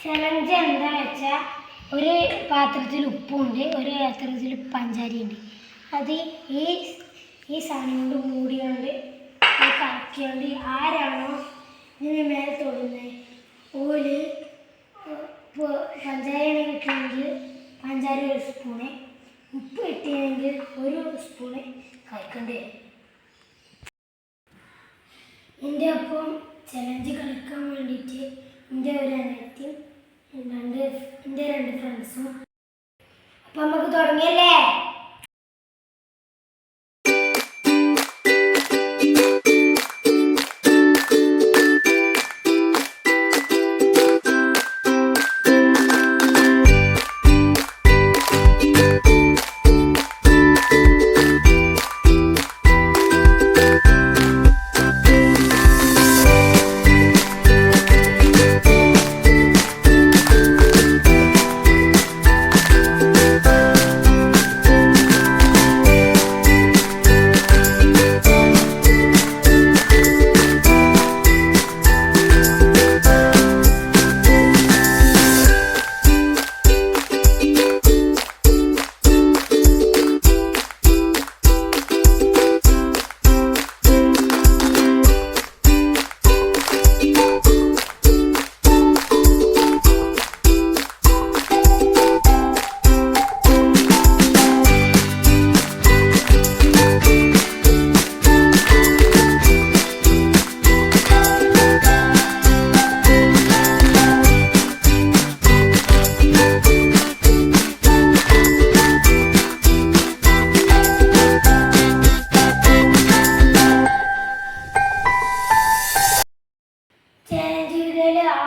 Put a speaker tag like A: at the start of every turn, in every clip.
A: Challenge എന്താ വെച്ചാൽ ഒരു പാത്രത്തിൽ ഉപ്പുണ്ട്, ഒരു പാത്രത്തിൽ പഞ്ചാരിയുണ്ട്. അത് ഈ സാധനം കൊണ്ട് മൂടിയോണ്ട് കറക്കിയോണ്ട് ആരാണോ ഇതിന് മേലെ തൊടുന്നത് ഓല് പഞ്ചാരയാണ് കിട്ടുമെങ്കിൽ പഞ്ചാര 1 സ്പൂണ്, ഉപ്പ് കിട്ടിയെങ്കിൽ 1 സ്പൂണ് കഴിക്കേണ്ടി വരും. എൻ്റെ ഒപ്പം ചലഞ്ച് കളിക്കാൻ വേണ്ടിയിട്ട് എൻ്റെ ഒരു അനിയത്തിയും എൻ്റെ 2 ഫ്രണ്ട്സും. അപ്പം നമുക്ക് തുടങ്ങിയല്ലേ?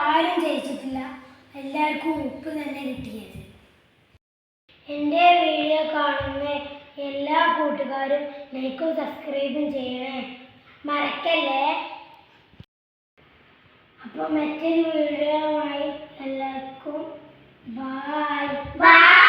A: ആരും ജയിച്ചിട്ടില്ല, എല്ലാവർക്കും ഉപ്പ് തന്നെ കിട്ടിയത്. എൻ്റെ വീഡിയോ കാണുന്ന എല്ലാ കൂട്ടുകാരും ലൈക്കും സബ്സ്ക്രൈബും ചെയ്യണേ, മറക്കല്ലേ. അപ്പോൾ മറ്റൊരു വീഡിയോയുമായി എല്ലാവർക്കും ബൈ.